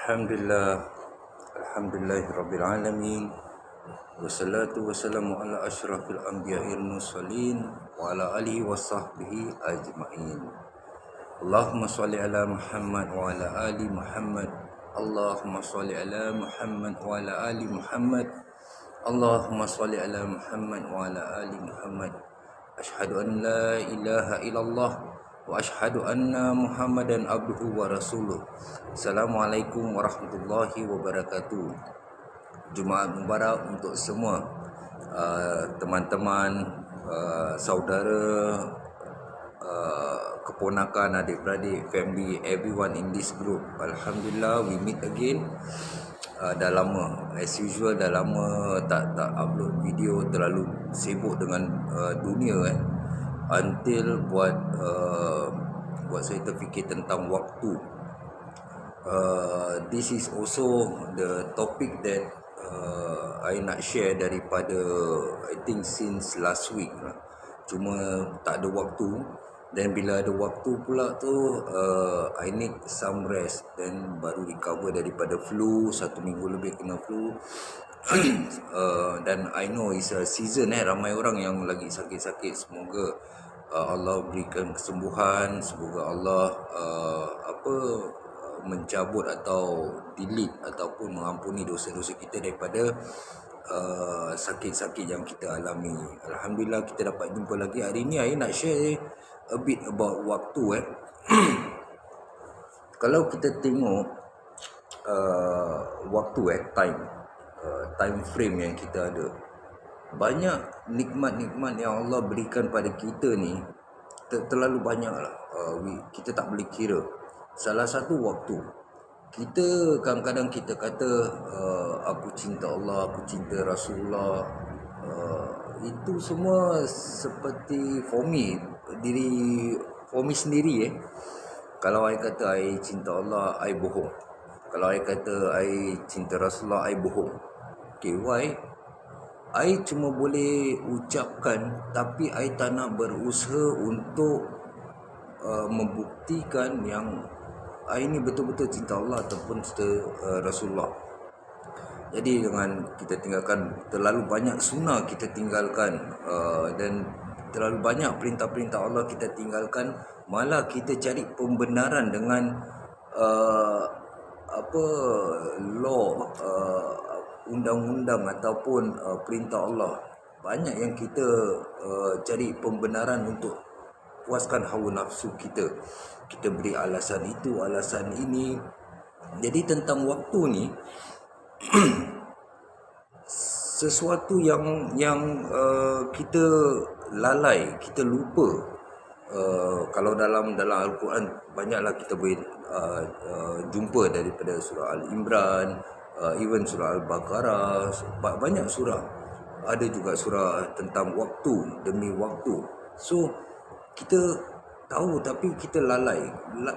Alhamdulillah, Alhamdulillahirabbil alamin. Wassalatu wassalamu ala asyrafil anbiya'il mursalin wa ala alihi washabbihi ajmain. Allahumma shalli ala Muhammad wa ala ali Muhammad. Allahumma shalli ala Muhammad wa ala ali Muhammad. Allahumma shalli ala Muhammad wa ala ali Muhammad. Asyhadu an la ilaha illallah wa asyhadu anna Muhammadan abduhu wa rasuluh. Assalamualaikum warahmatullahi wabarakatuh. Jumaat Mubarak untuk semua teman-teman, saudara, keponakan, adik-beradik, family, everyone in this group. Alhamdulillah, we meet again. Dah lama, as usual, dah lama tak upload video, terlalu sibuk dengan dunia until buat saya terfikir tentang waktu. This is also the topic that I nak share daripada I think since last week lah. Cuma tak ada waktu. Dan bila ada waktu pula tu I need some rest. Dan baru recover daripada flu. 1 minggu lebih kena flu. Dan I know it's a season ramai orang yang lagi sakit-sakit. Semoga Allah berikan kesembuhan. Semoga Allah mencabut atau delete ataupun mengampuni dosa-dosa kita daripada sakit-sakit yang kita alami. Alhamdulillah kita dapat jumpa lagi. Hari ni saya nak share a bit about waktu. Kalau kita tengok waktu time frame yang kita ada, banyak nikmat-nikmat yang Allah berikan pada kita ni terlalu banyak lah. Kita tak boleh kira. Salah satu waktu. Kita kadang-kadang kita kata aku cinta Allah, aku cinta Rasulullah. Itu semua seperti for me sendiri. Kalau I kata I cinta Allah, I bohong. Kalau I kata I cinta Rasulullah, I bohong. Okay, why? I cuma boleh ucapkan, tapi I tak nak berusaha untuk membuktikan yang I ni betul-betul cinta Allah ataupun cinta Rasulullah. Jadi dengan kita tinggalkan terlalu banyak sunnah, kita tinggalkan dan terlalu banyak perintah-perintah Allah kita tinggalkan, malah kita cari pembenaran dengan law, undang-undang ataupun perintah Allah. Banyak yang kita cari pembenaran untuk puaskan hawa nafsu kita. Kita beri alasan itu, alasan ini. Jadi tentang waktu ni sesuatu yang kita lalai, kita lupa. Kalau dalam Al-Quran banyaklah kita boleh jumpa daripada surah Al-Imran, even surah Al-Baqarah, banyak surah. Ada juga surah tentang waktu demi waktu. So kita tahu tapi kita lalai.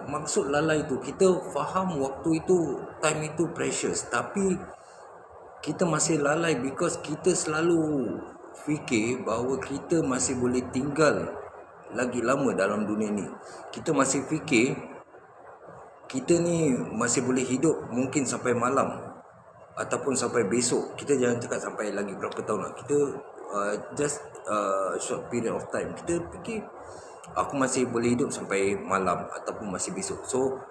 Maksud lalai tu, kita faham waktu itu, time itu precious, tapi kita masih lalai because kita selalu fikir bahawa kita masih boleh tinggal lagi lama dalam dunia ni. Kita masih fikir kita ni masih boleh hidup mungkin sampai malam ataupun sampai besok. Kita jangan cakap sampai lagi berapa tahun lah. Kita just short period of time. Kita fikir aku masih boleh hidup sampai malam ataupun masih besok. So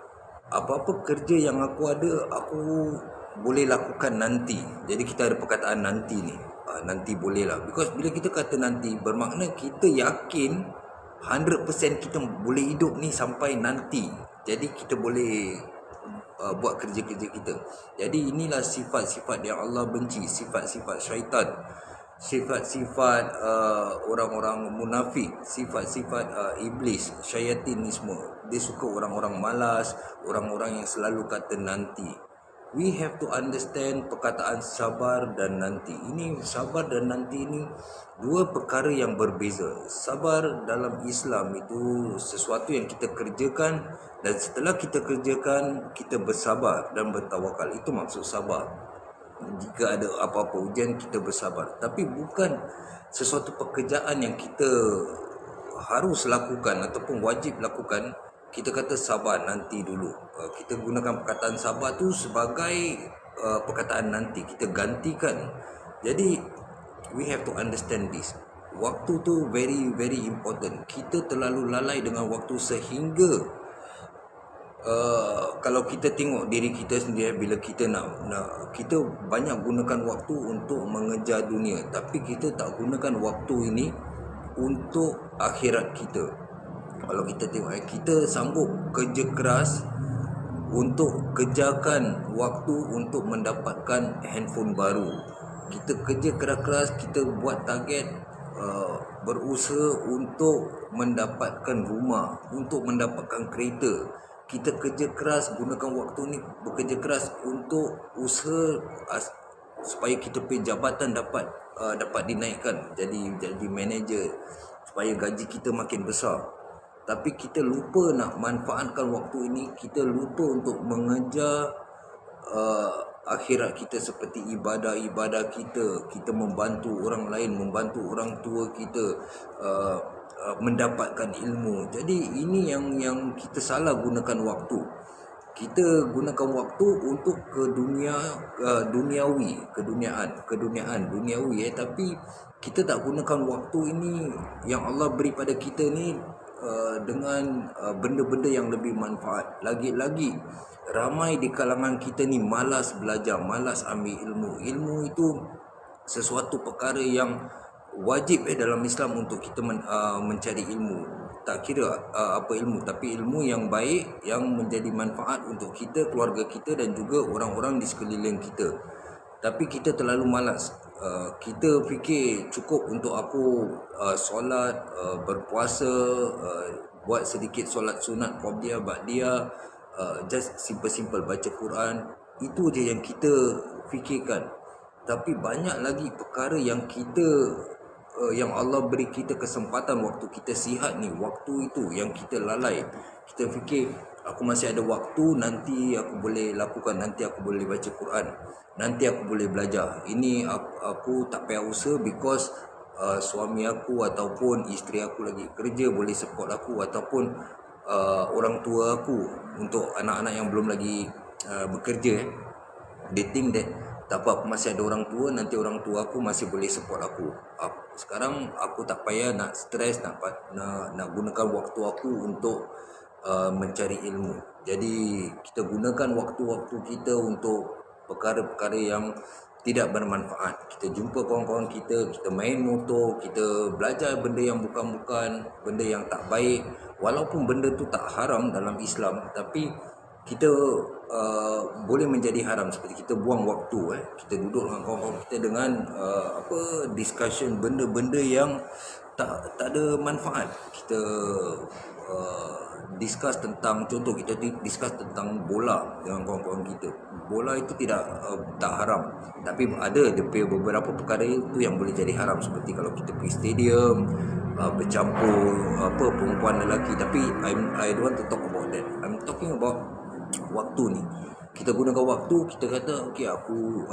apa-apa kerja yang aku ada, aku boleh lakukan nanti. Jadi kita ada perkataan nanti ni. Nanti boleh lah. Because bila kita kata nanti, bermakna kita yakin 100% kita boleh hidup ni sampai nanti. Jadi kita boleh buat kerja-kerja kita. Jadi inilah sifat-sifat yang Allah benci. Sifat-sifat syaitan, sifat-sifat orang-orang munafik, sifat-sifat iblis, syaitan ni semua. Dia suka orang-orang malas, orang-orang yang selalu kata nanti. We have to understand perkataan sabar dan nanti. Ini sabar dan nanti ini dua perkara yang berbeza. Sabar dalam Islam itu sesuatu yang kita kerjakan, dan setelah kita kerjakan kita bersabar dan bertawakal. Itu maksud sabar. Jika ada apa-apa ujian kita bersabar. Tapi bukan sesuatu pekerjaan yang kita harus lakukan ataupun wajib lakukan, kita kata sabar nanti dulu. Kita gunakan perkataan sabar tu sebagai perkataan nanti, kita gantikan. Jadi we have to understand this. Waktu tu very very important. Kita terlalu lalai dengan waktu sehingga kalau kita tengok diri kita sendiri, bila kita nak kita banyak gunakan waktu untuk mengejar dunia, tapi kita tak gunakan waktu ini untuk akhirat kita. Kalau kita tengok, kita sanggup kerja keras untuk kejarkan waktu untuk mendapatkan handphone baru. Kita kerja keras-keras, kita buat target, berusaha untuk mendapatkan rumah, untuk mendapatkan kereta. Kita kerja keras, gunakan waktu ni bekerja keras untuk usaha supaya kita punya jabatan dapat dinaikkan, jadi manager, supaya gaji kita makin besar. Tapi kita lupa nak manfaatkan waktu ini. Kita lupa untuk mengejar akhirat kita, seperti ibadah-ibadah kita. Kita membantu orang lain, membantu orang tua kita, mendapatkan ilmu. Jadi ini yang kita salah gunakan waktu. Kita gunakan waktu untuk duniawi, tapi kita tak gunakan waktu ini yang Allah beri pada kita ni dengan benda-benda yang lebih manfaat. Lagi-lagi ramai di kalangan kita ni malas belajar, malas ambil ilmu. Ilmu itu sesuatu perkara yang wajib dalam Islam untuk kita mencari ilmu. Tak kira apa ilmu, tapi ilmu yang baik, yang menjadi manfaat untuk kita, keluarga kita dan juga orang-orang di sekeliling kita. Tapi kita terlalu malas. Kita fikir cukup untuk aku solat, berpuasa, buat sedikit solat sunat, qabliyah, ba'diyah, just simple-simple baca Quran. Itu je yang kita fikirkan. Tapi banyak lagi perkara yang yang Allah beri kita kesempatan waktu kita sihat ni, waktu itu yang kita lalai. Kita fikir aku masih ada waktu, nanti aku boleh lakukan, nanti aku boleh baca Quran, nanti aku boleh belajar. Ini aku tak payah usaha because suami aku ataupun isteri aku lagi kerja, boleh support aku, ataupun orang tua aku, untuk anak-anak yang belum lagi bekerja. They think that tak apa, aku masih ada orang tua, nanti orang tua aku masih boleh support aku. Sekarang aku tak payah nak stres, nak gunakan waktu aku untuk mencari ilmu. Jadi kita gunakan waktu-waktu kita untuk perkara-perkara yang tidak bermanfaat. Kita jumpa kawan-kawan kita, kita main motor, kita belajar benda yang bukan-bukan, benda yang tak baik. Walaupun benda tu tak haram dalam Islam, tapi kita boleh menjadi haram. Seperti kita buang waktu, kita duduk dengan kawan-kawan kita dengan discussion benda-benda yang tak ada manfaat. Kita discuss tentang, contoh kita discuss tentang bola dengan kawan-kawan kita. Bola itu tak haram, tapi ada beberapa perkara itu yang boleh jadi haram, seperti kalau kita pergi stadium, bercampur perempuan lelaki. Tapi I don't want to talk about that. I'm talking about waktu ni. Kita gunakan waktu, kita kata okay, aku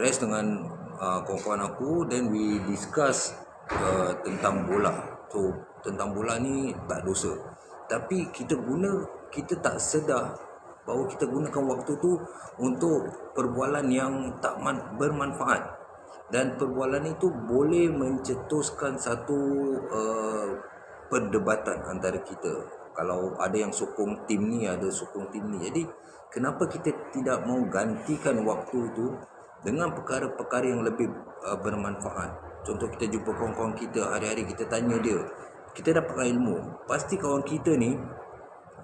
rest dengan kawan-kawan aku, then we discuss tentang bola. So tentang bola ni tak dosa, tapi kita tak sedar bahawa kita gunakan waktu tu untuk perbualan yang tak bermanfaat, dan perbualan itu boleh mencetuskan satu perdebatan antara kita. Kalau ada yang sokong tim ni, ada sokong tim ni. Jadi kenapa kita tidak mau gantikan waktu itu dengan perkara-perkara yang lebih bermanfaat? Contoh, kita jumpa kawan-kawan kita hari-hari, kita tanya dia, kita dapatkan ilmu. Pasti kawan kita ni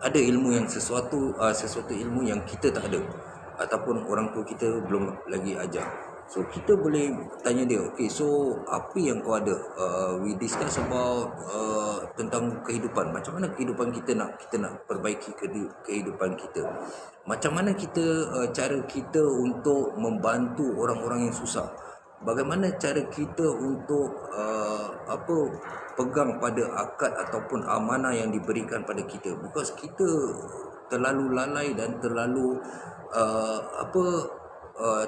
ada ilmu yang sesuatu ilmu yang kita tak ada, ataupun orang tua kita belum lagi ajar. So kita boleh tanya dia, okay, so apa yang kau ada? We discuss about tentang kehidupan. Macam mana kehidupan kita nak perbaiki kehidupan kita? Macam mana cara kita untuk membantu orang-orang yang susah? Bagaimana cara kita untuk pegang pada akad ataupun amanah yang diberikan pada kita? Because kita terlalu lalai dan terlalu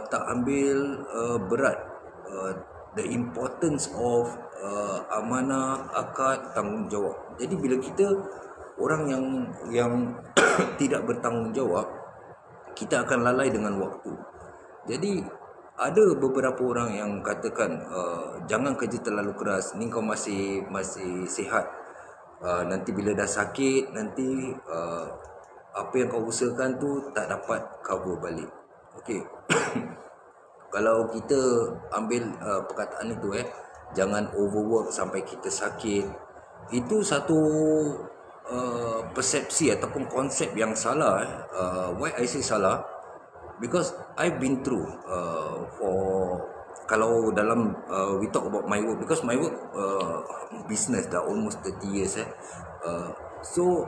tak ambil berat the importance of amanah, akad, tanggungjawab. Jadi bila kita orang yang tidak bertanggungjawab, kita akan lalai dengan waktu. Jadi ada beberapa orang yang katakan jangan kerja terlalu keras, ni kau masih sihat, nanti bila dah sakit nanti apa yang kau usahakan tu tak dapat cover balik. Okey. Kalau kita ambil perkataan itu, jangan overwork sampai kita sakit, itu satu persepsi ataupun konsep yang salah. Why I say salah? Because I've been through kalau dalam we talk about my work, because my work business dah almost 30 years. So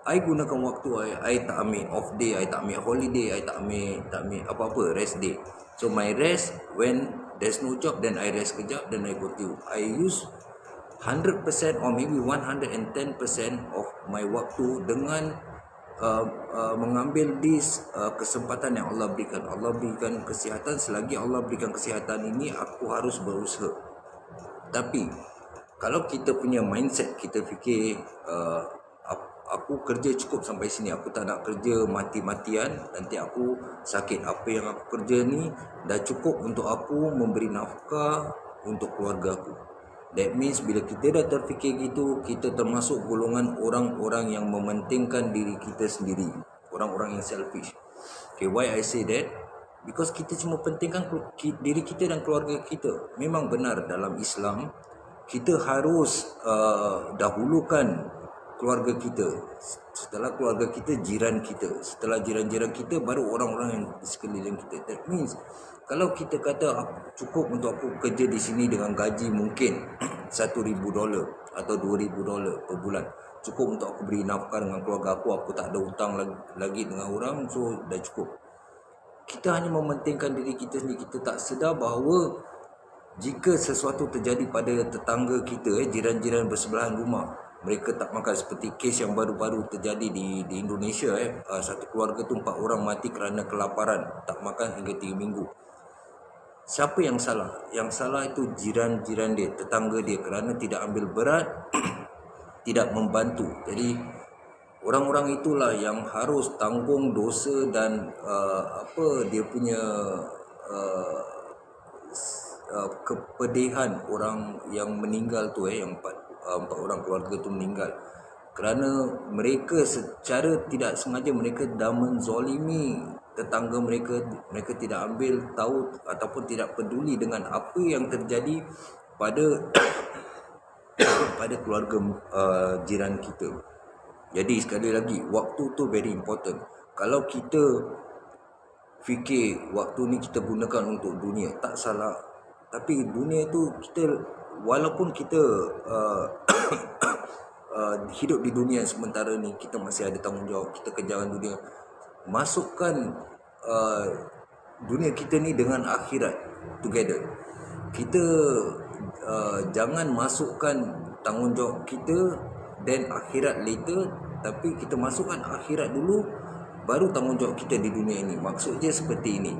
I gunakan waktu I tak ambil off day, I tak ambil holiday, I tak ambil apa-apa rest day. So my rest, when there's no job, then I rest kejap, then I continue. I use 100% or maybe 110% of my waktu dengan mengambil kesempatan yang Allah berikan. Allah berikan kesihatan, selagi Allah berikan kesihatan ini aku harus berusaha. Tapi kalau kita punya mindset, kita fikir aku kerja cukup sampai sini, aku tak nak kerja mati-matian, nanti aku sakit. Apa yang aku kerja ni dah cukup untuk aku memberi nafkah untuk keluarga aku. That means bila kita dah terfikir gitu, kita termasuk golongan orang-orang yang mementingkan diri kita sendiri, orang-orang yang selfish. Okay, why I say that? Because kita cuma pentingkan diri kita dan keluarga kita. Memang benar dalam Islam kita harus dahulukan keluarga kita. Setelah keluarga kita, jiran kita. Setelah jiran-jiran kita, baru orang-orang yang di sekeliling kita. That means kalau kita kata cukup untuk aku kerja di sini dengan gaji mungkin $1,000 atau $2,000 per bulan, cukup untuk aku beri nafkah dengan keluarga aku tak ada hutang lagi dengan orang, so dah cukup. Kita hanya mementingkan diri kita sendiri. Kita tak sedar bahawa jika sesuatu terjadi pada tetangga kita, jiran-jiran bersebelahan rumah, mereka tak makan, seperti kes yang baru-baru terjadi di Indonesia, satu keluarga tu 4 orang mati kerana kelaparan, tak makan hingga 3 minggu. Siapa yang salah? Yang salah itu jiran-jiran dia, tetangga dia, kerana tidak ambil berat, tidak membantu. Jadi orang-orang itulah yang harus tanggung dosa dan dia punya kepedihan orang yang meninggal tu, yang 4 orang keluarga tu meninggal, kerana mereka secara tidak sengaja mereka dah menzolimi tetangga mereka. Mereka tidak ambil tahu ataupun tidak peduli dengan apa yang terjadi pada pada keluarga jiran kita. Jadi sekali lagi, waktu tu very important. Kalau kita fikir waktu ni kita gunakan untuk dunia, tak salah. Tapi dunia tu kita, walaupun kita hidup di dunia sementara ni, kita masih ada tanggungjawab. Kita kejalan dunia, masukkan dunia kita ni dengan akhirat together. Kita jangan masukkan tanggungjawab kita dan akhirat later, tapi kita masukkan akhirat dulu, baru tanggungjawab kita di dunia ini. Maksudnya seperti ini,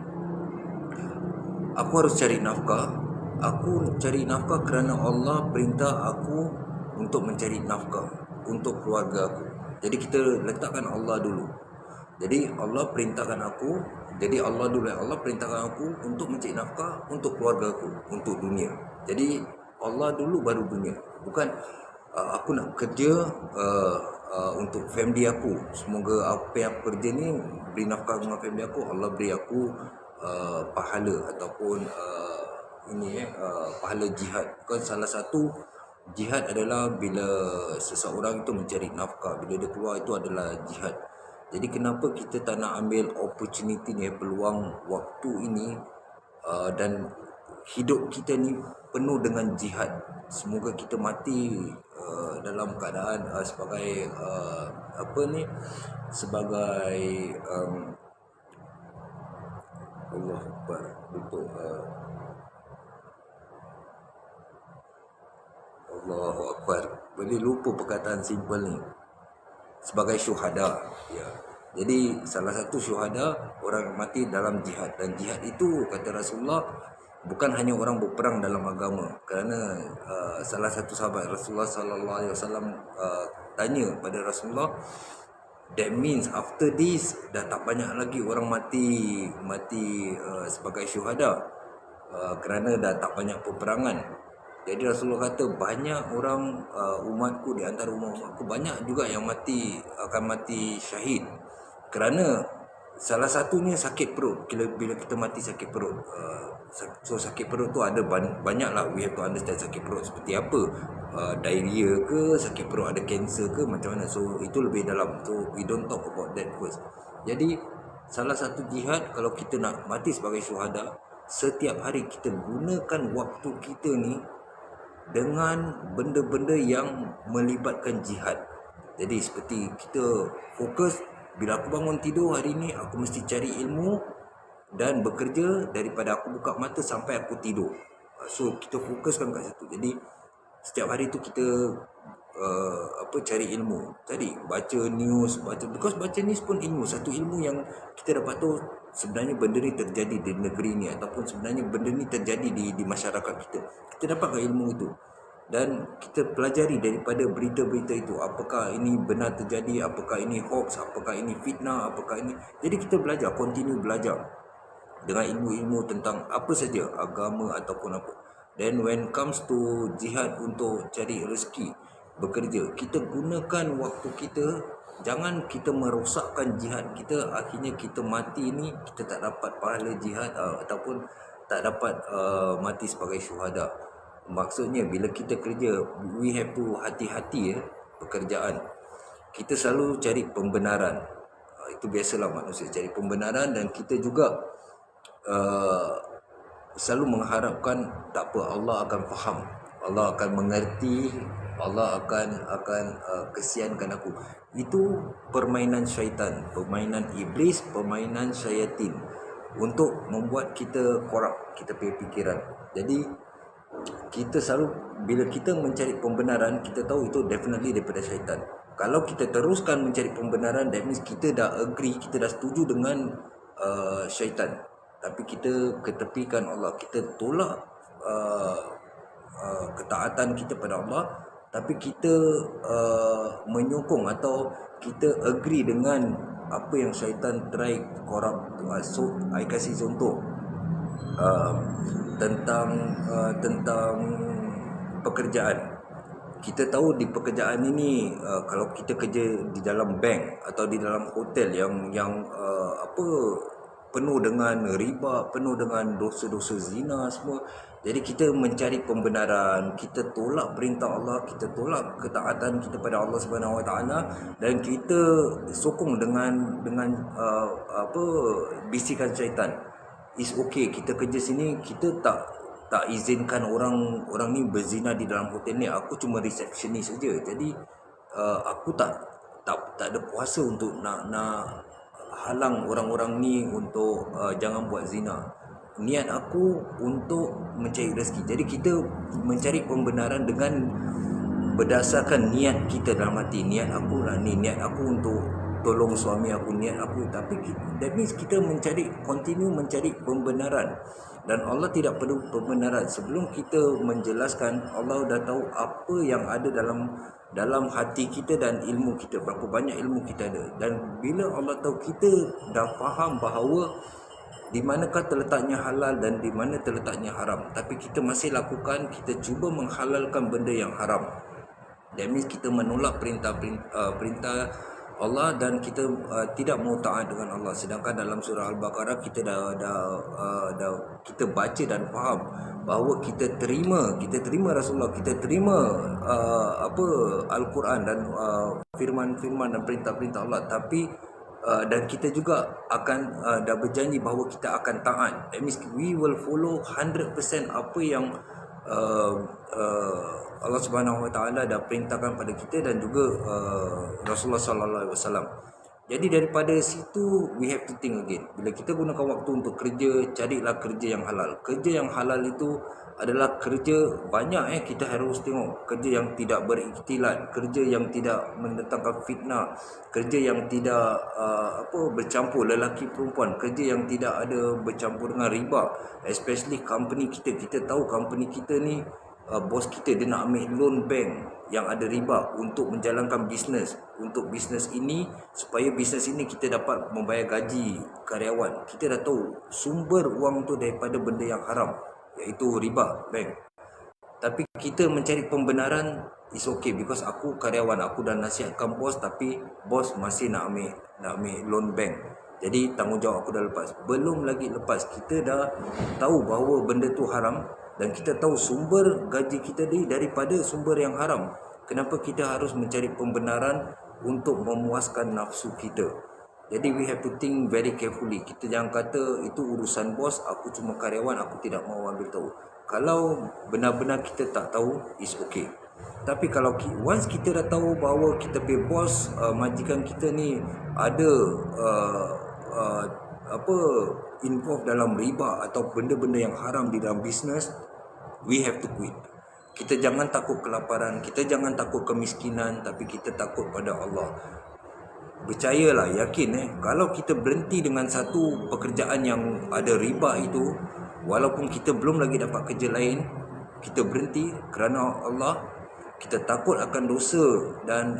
aku harus cari nafkah. Aku cari nafkah kerana Allah perintah aku untuk mencari nafkah untuk keluarga aku. Jadi kita letakkan Allah dulu. Jadi Allah perintahkan aku, jadi Allah dulu. Allah perintahkan aku untuk mencari nafkah untuk keluarga aku, untuk dunia. Jadi Allah dulu baru dunia. Bukan aku nak kerja untuk family aku. Semoga apa yang aku kerja ni beri nafkah dengan family aku, Allah beri aku pahala ataupun pahala jihad. Bukan salah satu jihad adalah bila seseorang itu mencari nafkah, bila dia keluar, itu adalah jihad. Jadi kenapa kita tak nak ambil opportunity ni, peluang waktu ini, dan hidup kita ni penuh dengan jihad. Semoga kita mati dalam keadaan sebagai sebagai Allah Akbar, untuk Allahu Akbar, boleh lupa perkataan simple ni, sebagai syuhada. Ya. Jadi salah satu syuhada, orang mati dalam jihad. Dan jihad itu, kata Rasulullah, bukan hanya orang berperang dalam agama. Kerana salah satu sahabat Rasulullah sallallahu alaihi wasallam tanya pada Rasulullah, that means after this dah tak banyak lagi orang mati sebagai syuhada, kerana dah tak banyak peperangan. Jadi Rasulullah kata banyak orang umatku, di antara umatku banyak juga yang akan mati syahid, kerana salah satunya sakit perut. Bila kita mati sakit perut, so sakit perut tu ada banyak lah. We have to understand sakit perut seperti apa, diarrhea ke, sakit perut ada kanser ke, macam mana. So itu lebih dalam, so we don't talk about that first. Jadi salah satu jihad, kalau kita nak mati sebagai syuhada, setiap hari kita gunakan waktu kita ni dengan benda-benda yang melibatkan jihad. Jadi seperti kita fokus, bila aku bangun tidur hari ni, aku mesti cari ilmu dan bekerja daripada aku buka mata sampai aku tidur. So kita fokuskan kat situ. Jadi setiap hari tu kita cari ilmu, baca news, because baca news pun ilmu. Satu ilmu yang kita dapat tu, sebenarnya benda ni terjadi di negeri ni, ataupun sebenarnya benda ni terjadi di masyarakat kita. Kita dapatkan ilmu itu dan kita pelajari daripada berita-berita itu, apakah ini benar terjadi, apakah ini hoax, apakah ini fitnah, apakah ini. Jadi kita belajar, continue belajar dengan ilmu-ilmu tentang apa saja, agama ataupun apa. Then when comes to jihad untuk cari rezeki, bekerja, kita gunakan waktu kita. Jangan kita merosakkan jihad kita, akhirnya kita mati ni kita tak dapat pahala jihad, ataupun tak dapat mati sebagai syuhada. Maksudnya bila kita kerja, we have to hati-hati pekerjaan. Kita selalu cari pembenaran. Itu biasalah manusia cari pembenaran, dan kita juga selalu mengharapkan tak apa, Allah akan faham, Allah akan mengerti, Allah akan kesiankan aku. Itu permainan syaitan, permainan iblis, permainan syaitan untuk membuat kita korup kita punya fikiran. Jadi kita selalu, bila kita mencari pembenaran, kita tahu itu definitely daripada syaitan. Kalau kita teruskan mencari pembenaran, that means kita dah agree, kita dah setuju dengan syaitan. Tapi kita ketepikan Allah, kita tolak ketaatan kita pada Allah, tapi kita menyokong atau kita agree dengan apa yang syaitan try korup. So I kasih contoh tentang pekerjaan. Kita tahu di pekerjaan ini, kalau kita kerja di dalam bank atau di dalam hotel yang penuh dengan riba, penuh dengan dosa-dosa zina semua. Jadi kita mencari pembenaran, kita tolak perintah Allah, kita tolak ketaatan kita pada Allah Subhanahu Wa Taala, dan kita sokong dengan bisikan syaitan. Is okay, kita kerja sini, kita tak izinkan orang ni berzina di dalam hotel ni. Aku cuma resepsionis saja. Jadi aku tak ada kuasa untuk nak halang orang-orang ni untuk jangan buat zina. Niat aku untuk mencari rezeki. Jadi kita mencari pembenaran dengan berdasarkan niat kita dalam hati. Niat aku lah ni, niat aku untuk tolong suami aku, niat aku. Tapi that means kita continue mencari pembenaran. Dan Allah tidak perlu pembenaran. Sebelum kita menjelaskan, Allah dah tahu apa yang ada dalam hati kita dan ilmu kita, berapa banyak ilmu kita ada. Dan bila Allah tahu, kita dah faham bahawa di manakah terletaknya halal dan di mana terletaknya haram, tapi kita masih lakukan, kita cuba menghalalkan benda yang haram. That means kita menolak perintah Allah, dan kita tidak mau taat dengan Allah. Sedangkan dalam surah Al-Baqarah kita dah kita baca dan faham bahawa kita terima Rasulullah, kita terima Al-Quran dan firman-firman dan perintah-perintah Allah, tapi dan kita juga akan dah berjanji bahawa kita akan taat. That means we will follow 100% apa yang Allah Subhanahu Wa Taala dah perintahkan pada kita, dan juga Rasulullah Sallallahu Alaihi Wasallam. Jadi daripada situ we have to think again. Bila kita gunakan waktu untuk kerja, carilah kerja yang halal. Kerja yang halal itu adalah kerja banyak kita harus tengok. Kerja yang tidak berikhtilat, kerja yang tidak mendatangkan fitnah, kerja yang tidak bercampur lelaki perempuan, kerja yang tidak ada bercampur dengan riba. Especially company kita. Kita tahu company kita ni bos kita dia nak ambil loan bank yang ada riba untuk menjalankan bisnes. Untuk bisnes ini, supaya bisnes ini kita dapat membayar gaji karyawan. Kita dah tahu sumber wang tu daripada benda yang haram, iaitu riba bank. Tapi kita mencari pembenaran is okay, because aku karyawan, aku dah nasihatkan bos, tapi bos masih nak ambil loan bank. Jadi tanggungjawab aku dah lepas. Belum lagi lepas, kita dah tahu bahawa benda tu haram, dan kita tahu sumber gaji kita daripada sumber yang haram. Kenapa kita harus mencari pembenaran untuk memuaskan nafsu kita? Jadi we have to think very carefully. Kita jangan kata itu urusan bos, aku cuma karyawan, aku tidak mau ambil tahu. Kalau benar-benar kita tak tahu, is okay. Tapi kalau once kita dah tahu bahawa kita punya bos, majikan kita ni ada involve dalam riba atau benda-benda yang haram di dalam bisnes, we have to quit. Kita jangan takut kelaparan, kita jangan takut kemiskinan, tapi kita takut pada Allah. Percayalah, yakin kalau kita berhenti dengan satu pekerjaan yang ada riba itu, walaupun kita belum lagi dapat kerja lain, kita berhenti kerana Allah, kita takut akan dosa dan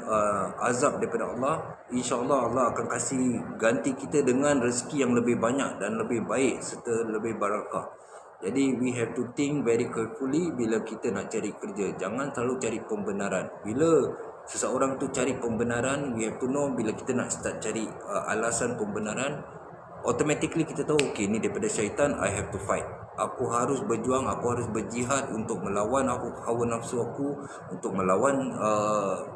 azab daripada Allah, insya-Allah Allah akan kasih ganti kita dengan rezeki yang lebih banyak dan lebih baik serta lebih barakah. Jadi we have to think very carefully bila kita nak cari kerja. Jangan selalu cari pembenaran. Bila seseorang tu cari pembenaran, we have to know bila kita nak start cari alasan pembenaran, automatically kita tahu, okay, ni daripada syaitan, I have to fight. Aku harus berjuang, aku harus berjihad untuk melawan hawa nafsu aku, untuk melawan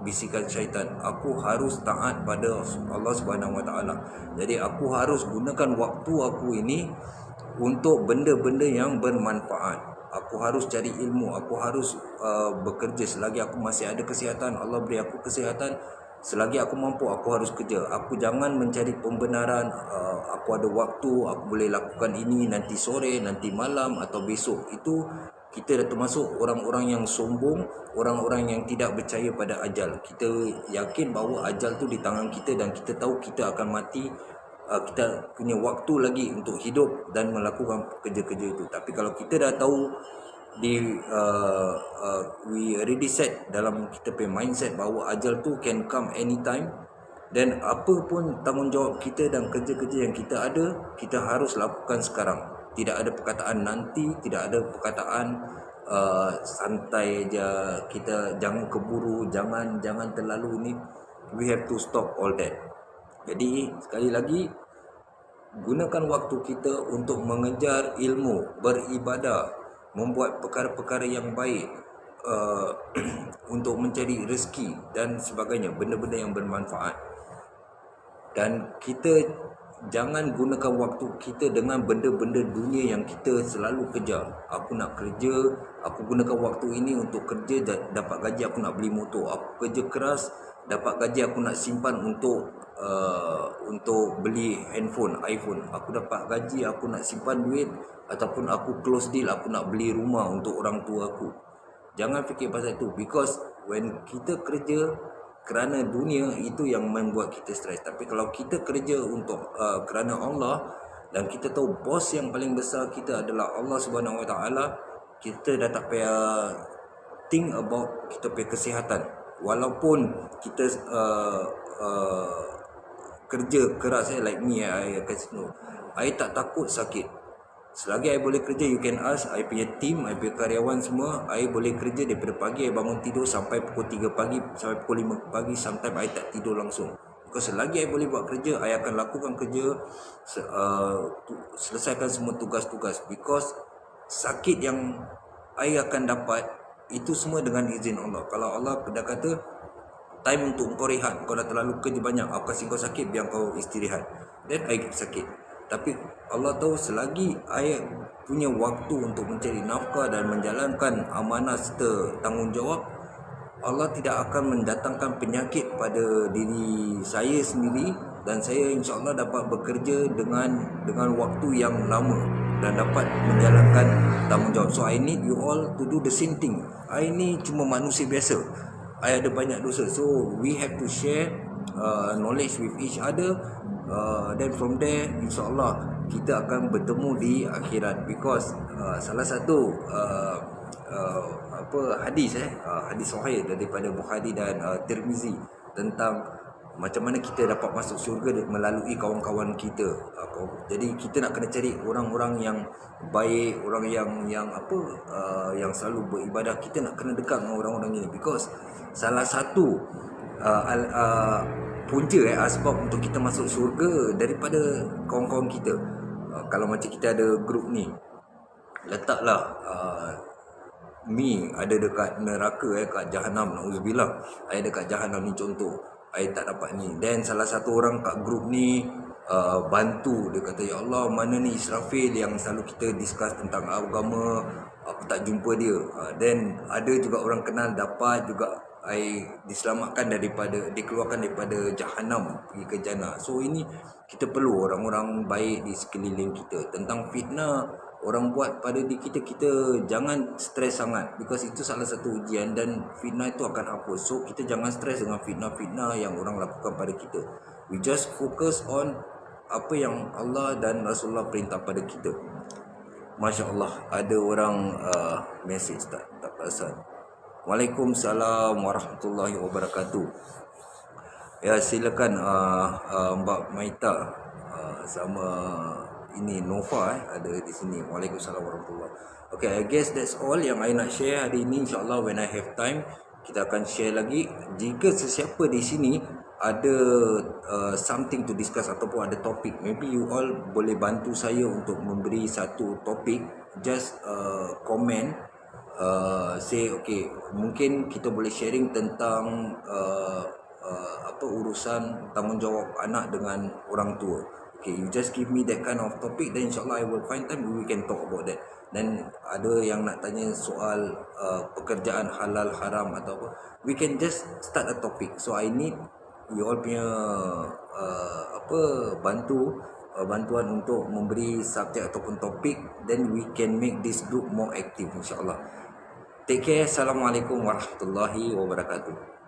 bisikan syaitan. Aku harus taat pada Allah Subhanahu Wa Taala. Jadi aku harus gunakan waktu aku ini untuk benda-benda yang bermanfaat. Aku harus cari ilmu, aku harus bekerja selagi aku masih ada kesihatan. Allah beri aku kesihatan, selagi aku mampu aku harus kerja. Aku jangan mencari pembenaran, aku ada waktu, aku boleh lakukan ini nanti sore, nanti malam atau besok. Itu kita dah termasuk orang-orang yang sombong, orang-orang yang tidak percaya pada ajal. Kita yakin bahawa ajal tu di tangan kita dan kita tahu kita akan mati. Kita punya waktu lagi untuk hidup dan melakukan kerja-kerja itu. Tapi kalau kita dah tahu we already set dalam kita punya mindset bahawa ajal tu can come anytime, dan apa pun tanggungjawab kita dan kerja-kerja yang kita ada, kita harus lakukan sekarang. Tidak ada perkataan nanti, tidak ada perkataan santai je, kita jangan keburu, jangan terlalu ni. We have to stop all that. Jadi sekali lagi, gunakan waktu kita untuk mengejar ilmu, beribadah, membuat perkara-perkara yang baik, untuk mencari rezeki dan sebagainya, benda-benda yang bermanfaat. Dan kita jangan gunakan waktu kita dengan benda-benda dunia yang kita selalu kejar. Aku nak kerja, aku gunakan waktu ini untuk kerja, dapat gaji aku nak beli motor. Aku kerja keras, dapat gaji aku nak simpan untuk beli handphone, iPhone. Aku dapat gaji, aku nak simpan duit, ataupun aku close deal, aku nak beli rumah untuk orang tua aku. Jangan fikir pasal itu, because when kita kerja kerana dunia, itu yang membuat kita stres. Tapi kalau kita kerja untuk kerana Allah, dan kita tahu bos yang paling besar kita adalah Allah Subhanahu Wa Taala, kita dah tak payah think about kita punya kesihatan. Walaupun kita kerja keras, like me, I tak takut sakit. Selagi I boleh kerja, you can ask I punya team, I punya karyawan semua, I boleh kerja daripada pagi, I bangun tidur sampai pukul 3 pagi, sampai pukul 5 pagi, sometimes I tak tidur langsung. Because selagi I boleh buat kerja, I akan lakukan kerja, selesaikan semua tugas-tugas. Because sakit yang I akan dapat, itu semua dengan izin Allah. Kalau Allah dah kata time untuk kau rehat, kau dah terlalu kerja banyak, aku kasih kau sakit, biar kau istirahat, then I sakit. Tapi Allah tahu selagi I punya waktu untuk mencari nafkah dan menjalankan amanah serta tanggungjawab, Allah tidak akan mendatangkan penyakit pada diri saya sendiri, dan saya insya-Allah dapat bekerja dengan waktu yang lama dan dapat menjalankan tanggungjawab. So I need you all to do the same thing. I ni cuma manusia biasa, I ada banyak dosa. So we have to share knowledge with each other. Then from there, insyaAllah kita akan bertemu di akhirat. Because salah satu hadis hadis sahih daripada Bukhari dan Tirmizi tentang macam mana kita dapat masuk syurga melalui kawan-kawan kita. Jadi kita nak kena cari orang-orang yang baik, orang yang selalu beribadah. Kita nak kena dekat dengan orang-orang ini, because salah satu punca asbab untuk kita masuk syurga daripada kawan-kawan kita. Kalau macam kita ada grup ni, letaklah mi ada dekat neraka, kat jahanam, nauzubillah. Ada dekat jahanam ni contoh, tak dapat ni. Dan salah satu orang kat grup ni bantu, dia kata, ya Allah, mana ni Israfil yang selalu kita discuss tentang agama, aku tak jumpa dia. Dan ada juga orang kenal dapat juga diselamatkan dikeluarkan daripada jahanam pergi ke jannah. So ini kita perlu orang-orang baik di sekeliling kita. Tentang fitnah orang buat pada diri kita, kita jangan stres sangat, because itu salah satu ujian dan fitnah itu akan hapus. So kita jangan stres dengan fitnah-fitnah yang orang lakukan pada kita. We just focus on apa yang Allah dan Rasulullah perintah pada kita. Masya Allah, ada orang message tak perasan. Waalaikumsalam warahmatullahi wabarakatuh. Ya, silakan Mbak Maita sama ini Nova ada di sini. Waalaikumsalam warahmatullahi. Okay, I guess that's all yang I nak share hari ini. InsyaAllah when I have time kita akan share lagi. Jika sesiapa di sini ada something to discuss ataupun ada topik, maybe you all boleh bantu saya untuk memberi satu topik. Just comment, say okay, mungkin kita boleh sharing tentang urusan tanggungjawab anak dengan orang tua. Okay, you just give me that kind of topic, then insyaAllah I will find time, we can talk about that. Dan ada yang nak tanya soal pekerjaan halal haram atau apa, we can just start a topic. So I need you all punya bantuan untuk memberi subjek ataupun topik, then we can make this group more active insyaAllah. Take care. Assalamualaikum warahmatullahi wabarakatuh.